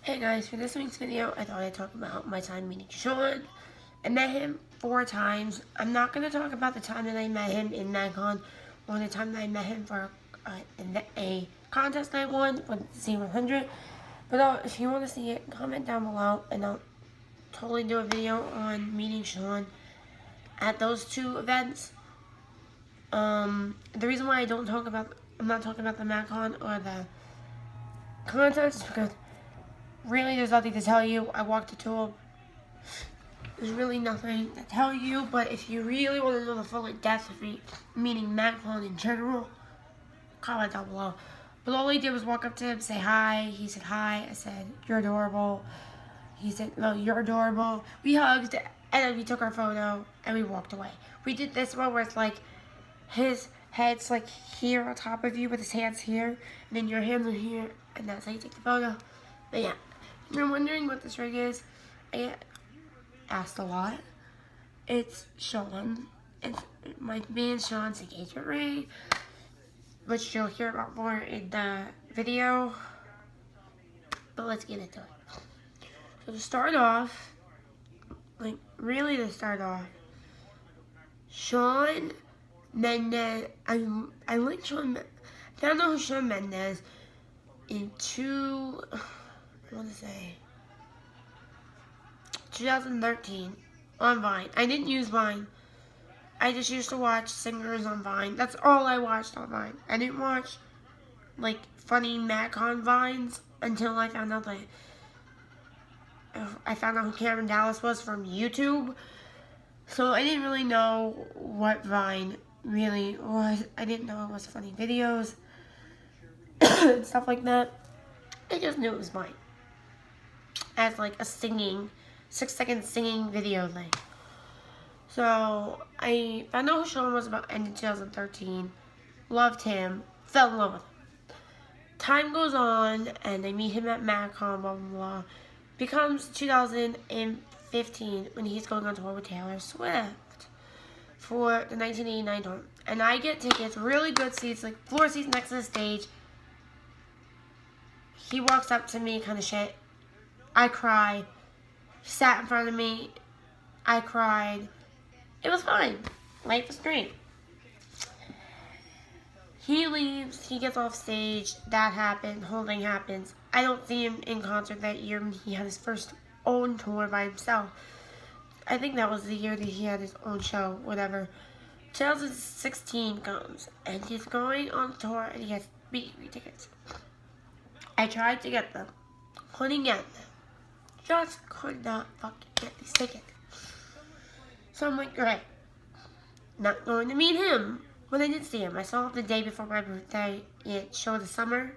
Hey guys, for this week's video, I thought I'd talk about my time meeting Shawn. I met him 4 times. I'm not going to talk about the time that I met him in MagCon or the time that I met him for a contest I won with Z100. But if you want to see it, comment down below and I'll totally do a video on meeting Shawn at those 2 events. The reason why I'm not talking about the MagCon or the contest is because really, there's nothing to tell you. I walked the tour. There's really nothing to tell you, but if you really want to know the full depth of me, meaning MagCon in general, comment down below. But all I did was walk up to him, say hi. He said hi. I said, you're adorable. He said, no, you're adorable. We hugged, and then we took our photo, and we walked away. We did this one where it's like, his head's like here on top of you with his hands here, and then your hands are here, and that's how you take the photo. But yeah. If you're wondering what this ring is, I get asked a lot. It's Shawn. It's my man Shawn's engagement ring, which you'll hear about more in the video. But let's get into it. So to start off, Shawn Mendes. I like Shawn. Found out who Shawn Mendes in I want to say 2013 on Vine. I didn't use Vine. I just used to watch singers on Vine. That's all I watched on Vine. I didn't watch like funny MagCon Vines until I found out who Cameron Dallas was from YouTube. So I didn't really know what Vine really was. I didn't know it was funny videos and stuff like that. I just knew it was Vine as like a 6-second singing video thing. So I found out who Shawn was about end of 2013. Loved him. Fell in love with him. Time goes on and I meet him at MagCon, blah blah blah. Becomes 2015 when he's going on tour with Taylor Swift for the 1989 tour. And I get tickets, really good seats, like floor seats next to the stage. He walks up to me, kind of shit. I cry. He sat in front of me. I cried. It was fine. Life was great. He leaves. He gets off stage. That happened. Whole thing happens. I don't see him in concert that year. He had his first own tour by himself. I think that was the year that he had his own show, whatever. 2016 comes, and he's going on tour, and he has meet-and-greet tickets. I tried to get them. Couldn't get them. Just could not fucking get these tickets. So I'm like, great. Not going to meet him. When I did see him, I saw him the day before my birthday at Show of the Summer.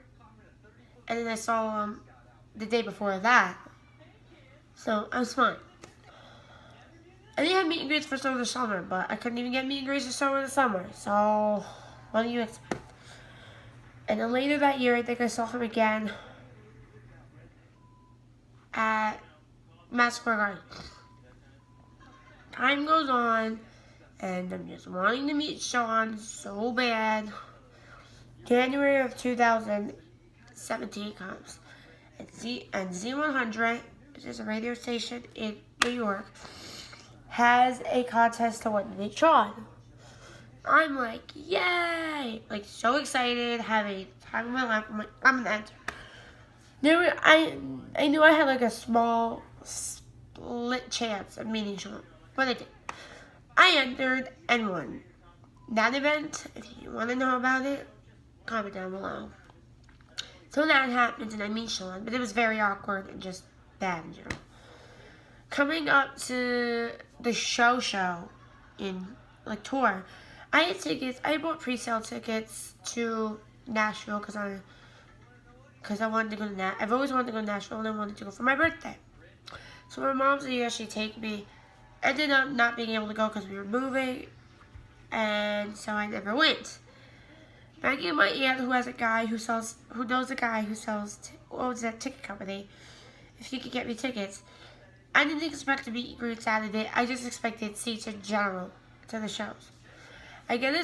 And then I saw him the day before that. So I was fine. I didn't have meet and greets for Show of the Summer, but I couldn't even get meet and greets for Show of the Summer. So what do you expect? And then later that year, I think I saw him again at Madison Square Garden. Time goes on, and I'm just wanting to meet Shawn so bad. January of 2017 comes, and Z100, which is a radio station in New York, has a contest to win to meet Shawn. I'm like, yay! Like, so excited, having time of my life. I'm like, I'm gonna enter. I knew I had like a small split chance of meeting Shawn, but I did. I entered and won that event. If you want to know about it, comment down below. So that happens and I meet Shawn, but it was very awkward and just bad in general. Coming up to the show in like tour, I had tickets. I bought pre-sale tickets to Nashville because I wanted to go to I've always wanted to go to Nashville and I wanted to go for my birthday. So my mom said, yeah, she'd take me. I ended up not being able to go because we were moving, and so I never went. I gave my aunt, who knows a guy who owns that ticket company, if he could get me tickets. I didn't expect to meet and greets out of it. I just expected seats in general to the shows. I get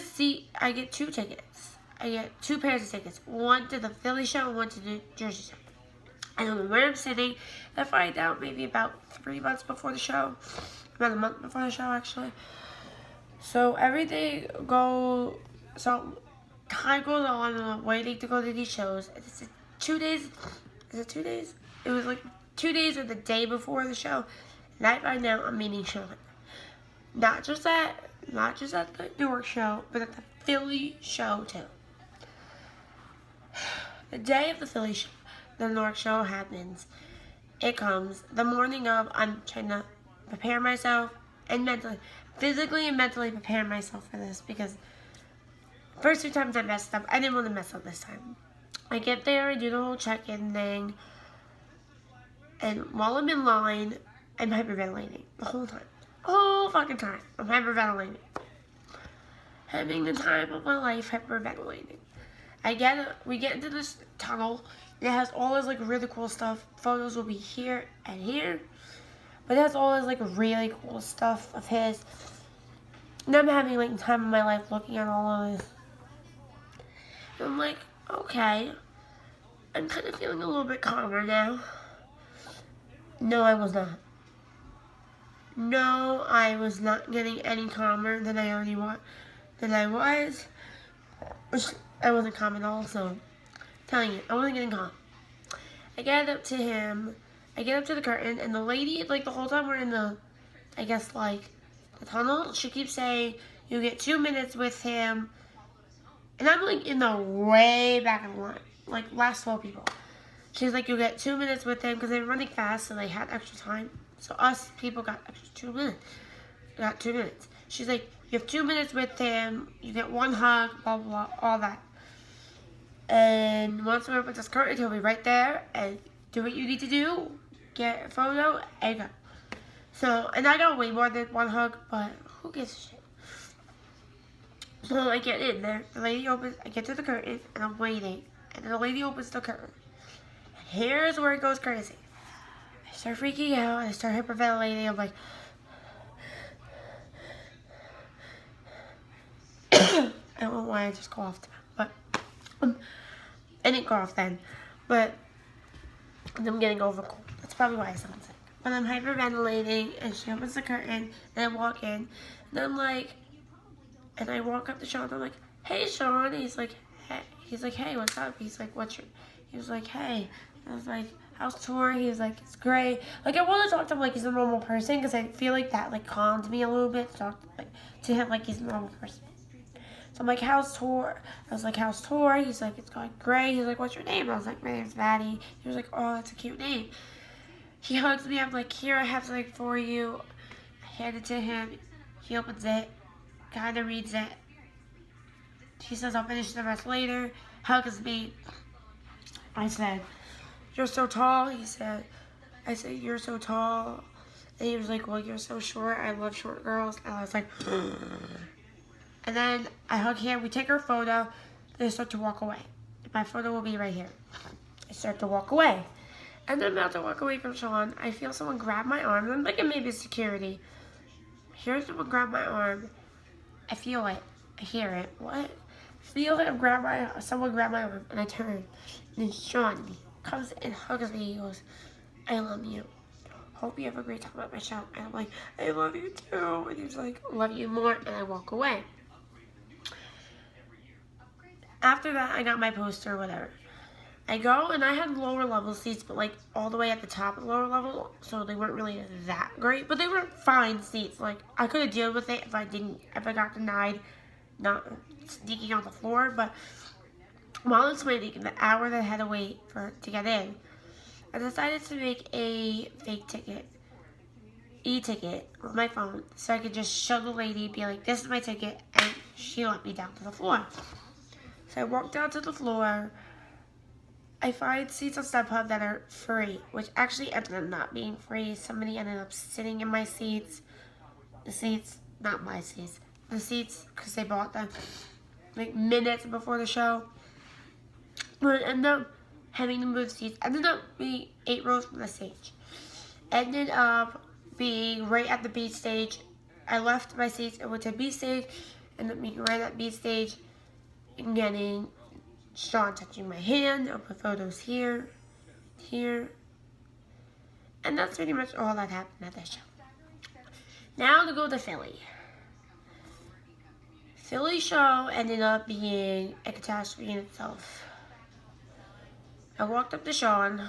2 tickets. I get 2 pairs of tickets. One to the Philly show and one to the Jersey show. I don't know where I'm sitting. I find out maybe about 3 months before the show. About a month before the show, actually. So everything goes, so time goes on and I'm waiting to go to these shows. It's 2 days, is it 2 days? It was like 2 days or the day before the show. And I find out I'm meeting Shawn. Not just at the Newark show, but at the Philly show too. The day of the Philly show, the Newark show happens. It comes the morning of. I'm trying to prepare myself and physically and mentally prepare myself for this because first 2 times I messed up. I didn't want to mess up this time. I get there, I do the whole check-in thing, and while I'm in line, I'm hyperventilating the whole time. The whole fucking time. I'm hyperventilating. Having the time of my life hyperventilating. We get into this tunnel. It has all this like really cool stuff. Photos will be here and here. But it has all this like really cool stuff of his. And I'm having like time of my life looking at all of this. And I'm like, okay. I'm kind of feeling a little bit calmer now. No, I was not. No, I was not getting any calmer than I was. Which I wasn't calm at all, so I'm telling you, I wasn't getting calm. I get up to him, I get up to the curtain, and the lady, like the whole time we're in the, I guess like, the tunnel, she keeps saying, you get 2 minutes with him. And I'm like in the way back of the line, like last 12 people. She's like, you get 2 minutes with him, because they're running fast, so they had extra time. So us people got extra 2 minutes. Got 2 minutes. She's like, you have 2 minutes with him, you get 1 hug, blah, blah, blah, all that. And once we're up with this curtain, he'll be right there, and do what you need to do, get a photo, and go. So, and I got way more than 1 hug, but who gives a shit? So I get in there, the lady opens, I get to the curtain, and I'm waiting. And then the lady opens the curtain. And here's where it goes crazy. I start freaking out, I start hyperventilating, I'm like, I don't know why I just coughed, but I didn't cough then, but I'm getting over cold. That's probably why I sound sick. But I'm hyperventilating, and she opens the curtain, and I walk in, and I'm like, and I walk up to Shawn, and I'm like, hey, Shawn. He's like, hey, what's up? He's like, he was like, hey. I was like, how's tour? He was like, it's great. Like, I want to talk to him like he's a normal person, because I feel like that, like, calmed me a little bit to talk to him like he's a normal person. So I'm like, how's tour? I was like, how's tour? He's like, it's going great. He's like, what's your name? I was like, my name's Maddie. He was like, oh, that's a cute name. He hugs me. I'm like, here, I have something for you. I hand it to him. He opens it, kind of reads it. He says, I'll finish the rest later. Hugs me. I said, you're so tall. I said, you're so tall. And he was like, well, you're so short. I love short girls. And I was like, and then I hug him. We take our photo. Then I start to walk away. My photo will be right here. I start to walk away. And then I'm about to walk away from Shawn. I feel someone grab my arm. I'm thinking maybe it's security. Here's someone grab my arm. I feel it. I hear it. What? I feel it. Someone grab my arm. And I turn. And then Shawn comes and hugs me. He goes, I love you. Hope you have a great time at my show. And I'm like, I love you too. And he's like, love you more. And I walk away. After that, I got my poster, whatever. I go, and I had lower level seats, but like all the way at the top of the lower level, so they weren't really that great, but they were fine seats. Like, I could have dealt with it if I got denied not sneaking on the floor, but while I was waiting, the hour that I had to wait to get in, I decided to make a fake ticket, e-ticket, on my phone, so I could just show the lady, be like, this is my ticket, and she let me down to the floor. So I walked down to the floor. I find seats on StubHub that are free, which actually ended up not being free. Somebody ended up sitting in my seats. The seats, not my seats. The seats, because they bought them like minutes before the show. But ended up having to move seats. Ended up being 8 rows from the stage. Ended up being right at the B stage. I left my seats and went to B stage. Ended up being right at B stage. And getting Shawn touching my hand. I'll put photos here. here. And that's pretty much all that happened at this show. Now to go to Philly. Philly show ended up being a catastrophe in itself. I walked up to Shawn.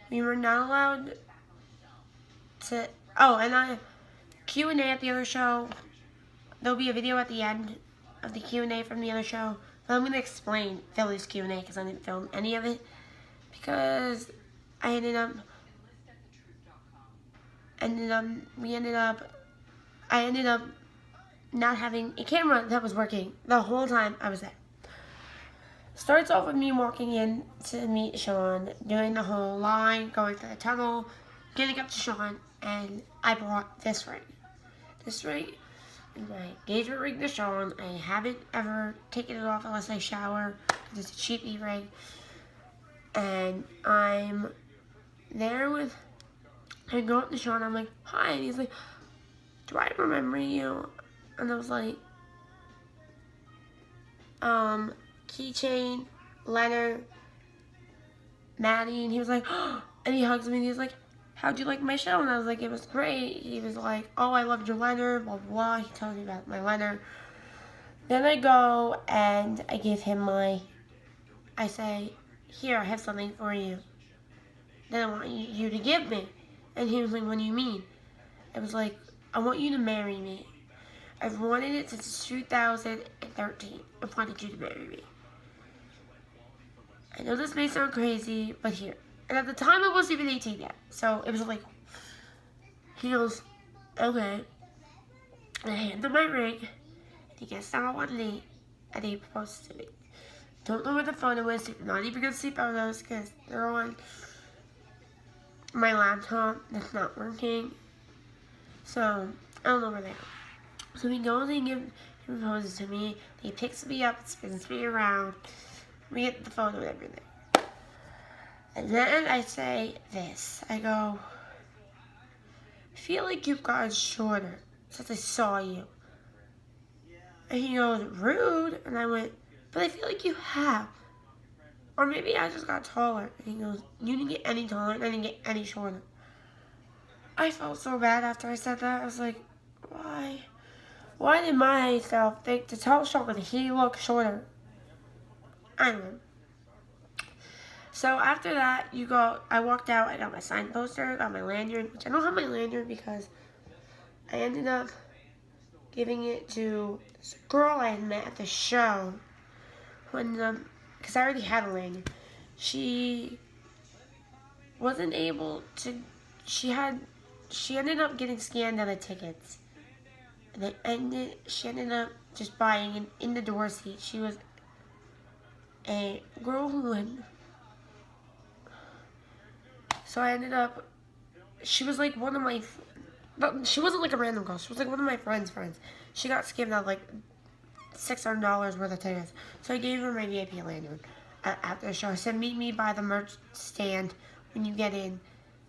We were not allowed to... Oh, and Q&A at the other show. There'll be a video at the end of the Q&A from the other show. But I'm going to explain Philly's Q&A because I didn't film any of it. Because I ended up not having a camera that was working the whole time I was there. Starts off with me walking in to meet Shawn, doing the whole line, going through the tunnel, getting up to Shawn, and I brought this ring. This ring is my engagement ring to Shawn. I haven't ever taken it off unless I shower, because it's a cheapy ring. And I'm there with, I go up to Shawn, I'm like, hi, and he's like, do I remember you? And I was like, keychain, letter, Maddie, and he was like, oh, and he hugs me, and he was like, how'd you like my show? And I was like, it was great. He was like, oh, I loved your letter, blah, blah, blah. He told me about my letter. Then I go, and I give him I say, here, I have something for you that I want you to give me. And he was like, what do you mean? I was like, I want you to marry me. I've wanted it since 2013. I wanted you to marry me. I know this may sound crazy, but here. And at the time, I wasn't even 18 yet. So it was like, he goes, okay. And I hand him my ring. And he gets down on one knee. And he proposes to me. Don't know where the photo is. Not even going to see photos because they're on my laptop that's not working. So, I don't know where they are. So he goes and he proposes to me. He picks me up, spins me around. We get the photo and everything. And then I say this. I go, I feel like you've gotten shorter since I saw you. And he goes, rude. And I went, but I feel like you have. Or maybe I just got taller. And he goes, you didn't get any taller and I didn't get any shorter. I felt so bad after I said that. I was like, why? Why did myself think to tell Shawn that he looked shorter? I don't know. So after that, I walked out, I got my sign poster, got my lanyard, which I don't have my lanyard because I ended up giving it to this girl I had met at the show. Because I already had a lanyard. She wasn't able to, she ended up getting scanned out of tickets. And she ended up just buying an in the door seat. She was a girl who had, so I ended up, she was like one of my, she wasn't like a random girl. She was like one of my friends' friends. She got scammed out like $600 worth of tickets. So I gave her my VIP lanyard at the show. I said, meet me by the merch stand when you get in,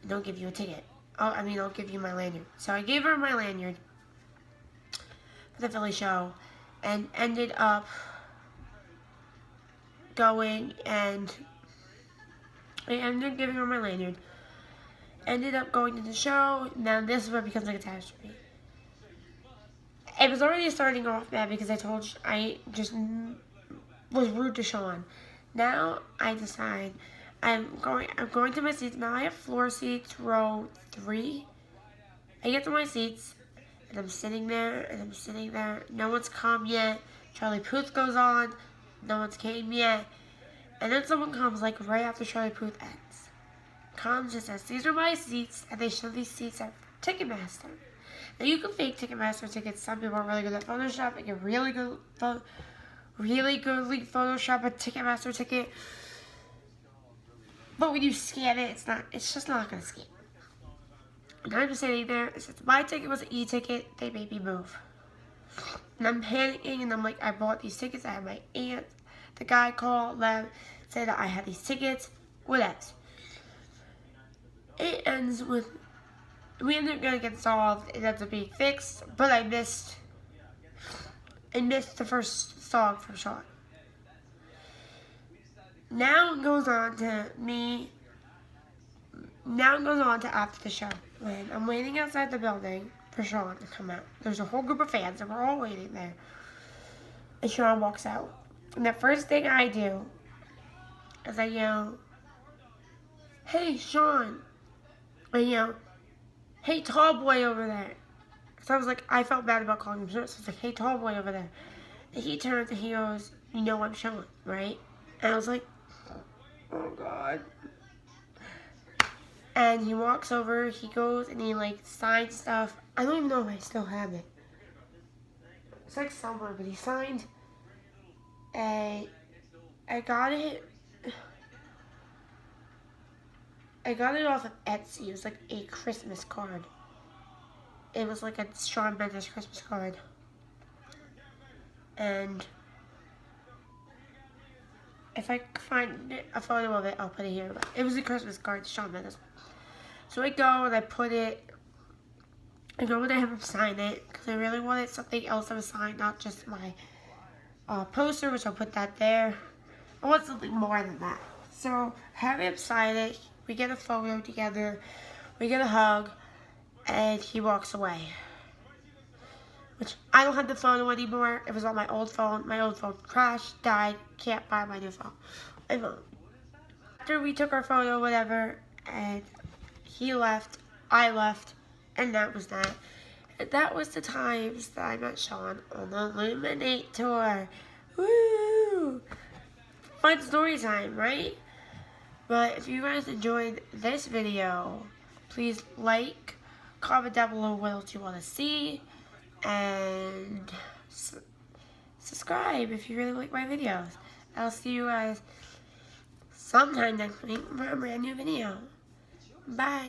and they'll give you a ticket. I'll give you my lanyard. So I gave her my lanyard for the Philly show, and ended up going, and I ended up giving her my lanyard. Ended up going to the show. Now this is where it becomes a catastrophe. It was already starting off bad because I just was rude to Shawn. Now I decide I'm going to my seats. Now I have floor seats, row 3. I get to my seats, and I'm sitting there, and I'm sitting there. No one's come yet. Charlie Puth goes on. No one's came yet. And then someone comes, like, right after Charlie Puth ends. Comes and says, these are my seats, and they show these seats at Ticketmaster. Now, you can fake Ticketmaster tickets. Some people are really good at Photoshop. They can really goodly Photoshop a Ticketmaster ticket. But when you scan it, it's just not going to scan. And I'm just sitting there. Since my ticket was an e-ticket, they made me move. And I'm panicking, and I'm like, I bought these tickets. I have my aunt. The guy called them, said that I had these tickets. What else? It ends with, we ended up getting it solved. It ends up being fixed, but I missed the first song from Shawn. Now it goes on to me now it goes on to after the show. When I'm waiting outside the building for Shawn to come out. There's a whole group of fans and we're all waiting there. And Shawn walks out. And the first thing I do is I yell, "Hey, Shawn." I yell, "Hey, tall boy over there." So I was like, I felt bad about calling him short, so I was like, "Hey, tall boy over there." And he turns and he goes, "You know I'm Shawn, right?" And I was like, oh God. And he walks over, he goes and he like signs stuff. I don't even know if I still have it. It's like somewhere, but he signed I got it off of Etsy. It was like a Christmas card. It was like a Shawn Mendes Christmas card. And if I find a photo of it, I'll put it here. But it was a Christmas card, Shawn Mendes. So I go and I go and I have him sign it because I really wanted something else that was signed, not just my poster, which I'll put that there. I want something more than that. So have him sign it. We get a photo together. We get a hug, and he walks away. Which I don't have the photo anymore. It was on my old phone. My old phone crashed, died. Can't buy my new phone. After we took our photo, whatever, and he left, I left, and that was that. And that was the times that I met Shawn on the Illuminate tour. Woo! Fun story time, right? But if you guys enjoyed this video, please like, comment down below what else you want to see, and subscribe if you really like my videos. I'll see you guys sometime next week for a brand new video. Bye.